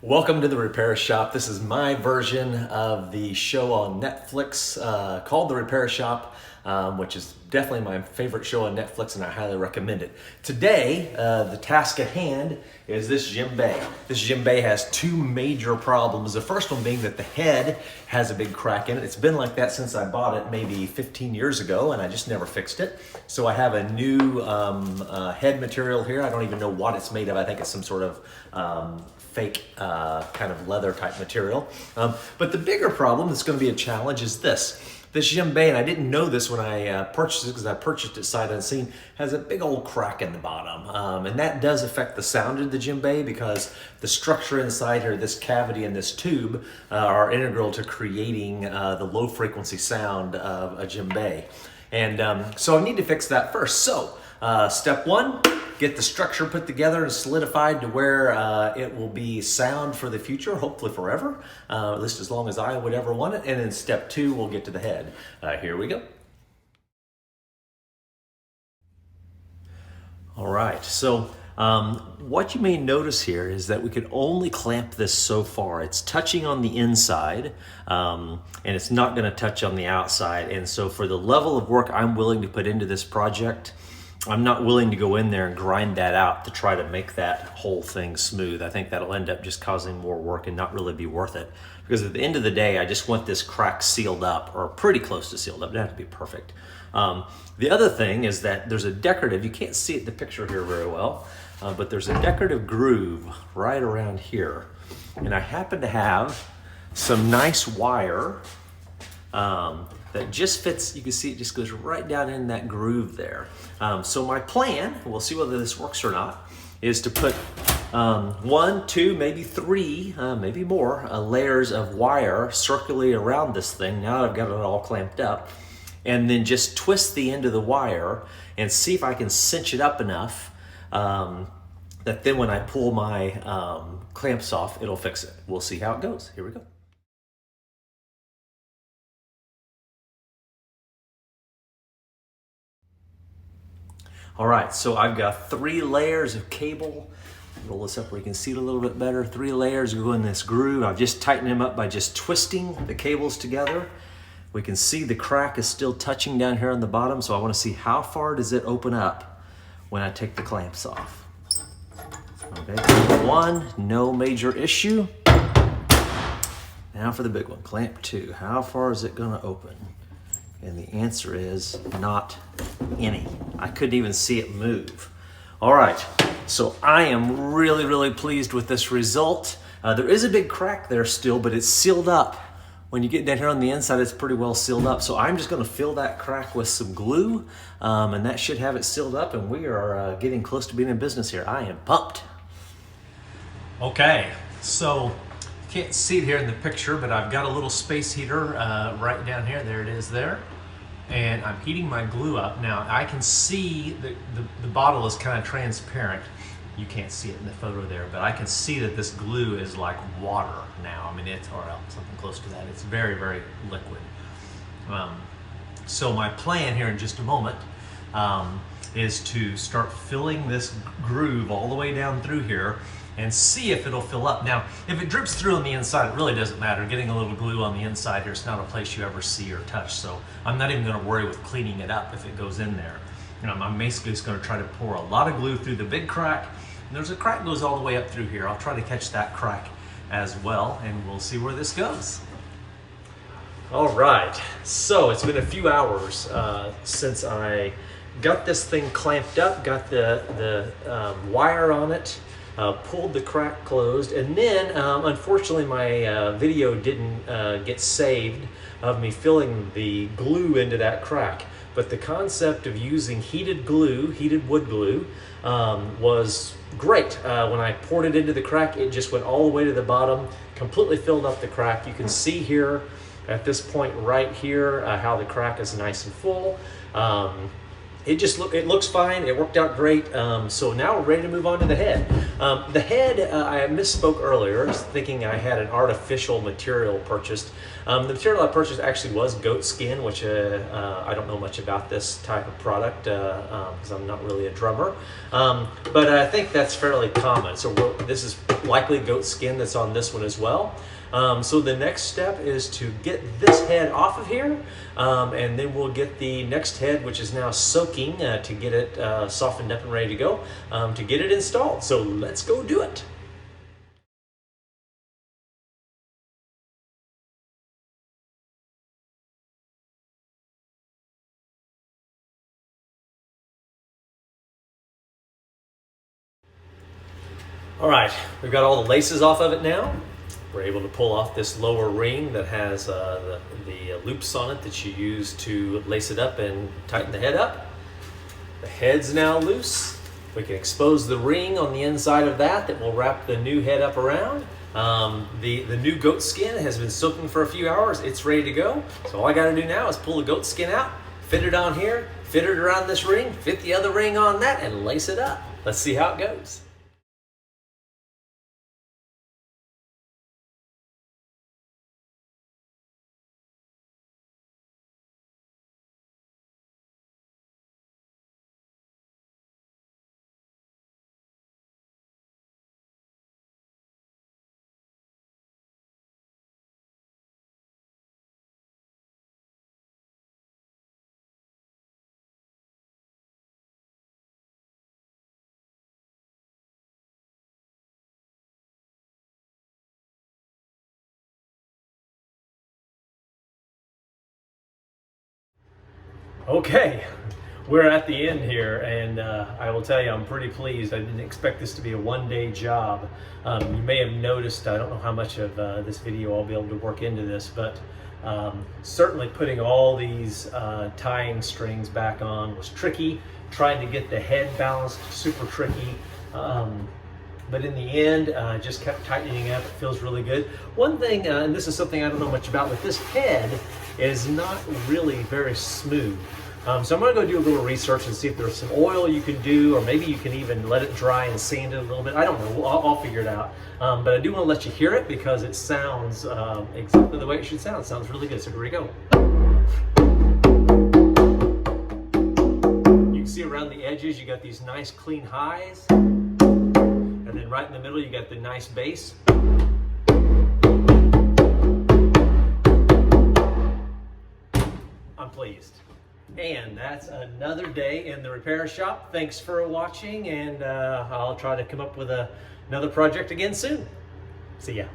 Welcome to the Repair Shop. This is my version of the show on Netflix called The Repair Shop, which is definitely my favorite show on Netflix, and I highly recommend it. Today, the task at hand is this djembe. This djembe has two major problems. The first one being that the head has a big crack in it. It's been like that since I bought it maybe 15 years ago, and I just never fixed it. So I have a new head material here. I don't even know what it's made of. I think it's some sort of fake kind of leather type material. But the bigger problem that's going to be a challenge is this djembe, and I didn't know this when I purchased it because I purchased it sight unseen, has a big old crack in the bottom. And that does affect the sound of the djembe because the structure inside here, this cavity and this tube, are integral to creating the low frequency sound of a djembe. And so I need to fix that first. So step one, get the structure put together and solidified to where it will be sound for the future, hopefully forever, at least as long as I would ever want it. And then step two, we'll get to the head. Here we go. All right, so what you may notice here is that we could only clamp this so far. It's touching on the inside, and it's not gonna touch on the outside. And so for the level of work I'm willing to put into this project, I'm not willing to go in there and grind that out to try to make that whole thing smooth. I think that'll end up just causing more work and not really be worth it. Because at the end of the day, I just want this crack sealed up, or pretty close to sealed up. It doesn't have to be perfect. The other thing is that there's a decorative, you can't see it in the picture here very well, but there's a decorative groove right around here. And I happen to have some nice wire that just fits. You can see it just goes right down in that groove there. So my plan, we'll see whether this works or not, is to put one, two, maybe three, maybe more layers of wire circularly around this thing now that I've got it all clamped up, and then just twist the end of the wire and see if I can cinch it up enough that then when I pull my clamps off, it'll fix it. We'll see how it goes. Here we go. All right, so I've got 3 layers of cable. Roll this up where you can see it a little bit better. 3 layers go in this groove. I've just tightened them up by just twisting the cables together. We can see the crack is still touching down here on the bottom, so I want to see how far does it open up when I take the clamps off. Okay, clamp 1, no major issue. Now for the big one, clamp 2. How far is it going to open? And the answer is not any. I couldn't even see it move. All right, so I am really, really pleased with this result. There is a big crack there still, but it's sealed up. When you get down here on the inside, it's pretty well sealed up. So I'm just gonna fill that crack with some glue, and that should have it sealed up, and we are getting close to being in business here. I am pumped. Okay, so you can't see it here in the picture, but I've got a little space heater right down here. There it is there. And I'm heating my glue up. Now I can see the bottle is kind of transparent. You can't see it in the photo there, but I can see that this glue is like water now. I mean, it's, or something close to that. It's very, very liquid. So my plan here in just a moment is to start filling this groove all the way down through here and see if it'll fill up. Now, if it drips through on the inside, it really doesn't matter. Getting a little glue on the inside here, it's not a place you ever see or touch, so I'm not even gonna worry with cleaning it up if it goes in there. You know, I'm basically just gonna try to pour a lot of glue through the big crack, and there's a crack goes all the way up through here. I'll try to catch that crack as well, and we'll see where this goes. All right, so it's been a few hours since I got this thing clamped up, got the wire on it, pulled the crack closed, and then unfortunately my video didn't get saved of me filling the glue into that crack. But the concept of using heated glue, heated wood glue, was great. When I poured it into the crack, it just went all the way to the bottom, completely filled up the crack. You can see here at this point right here how the crack is nice and full. it looks fine. It worked out great. So now we're ready to move on to the head. The head, I misspoke earlier, thinking I had an artificial material purchased. The material I purchased actually was goat skin, which I don't know much about this type of product because I'm not really a drummer. But I think that's fairly common. So this is likely goat skin that's on this one as well. So the next step is to get this head off of here, and then we'll get the next head, which is now soaking, to get it softened up and ready to go, to get it installed. So let's go do it. All right, we've got all the laces off of it now. We're able to pull off this lower ring that has the loops on it that you use to lace it up and tighten the head up. The head's now loose. We can expose the ring on the inside of that will wrap the new head up around. The new goat skin has been soaking for a few hours. It's ready to go. So all I got to do now is pull the goat skin out, fit it on here, fit it around this ring, fit the other ring on that, and lace it up. Let's see how it goes. Okay, we're at the end here, and I will tell you I'm pretty pleased. I didn't expect this to be a one-day job. You may have noticed, I don't know how much of this video I'll be able to work into this, but certainly putting all these tying strings back on was tricky. Trying to get the head balanced, super tricky. But in the end, just kept tightening up. It feels really good. One thing, and this is something I don't know much about, but this head is not really very smooth. So I'm gonna go do a little research and see if there's some oil you can do, or maybe you can even let it dry and sand it a little bit. I don't know, I'll figure it out. But I do wanna let you hear it because it sounds exactly the way it should sound. It sounds really good, so here we go. You can see around the edges, you got these nice clean highs. And then right in the middle, you got the nice bass. I'm pleased. And that's another day in the repair shop. Thanks for watching, and I'll try to come up with another project again soon. See ya.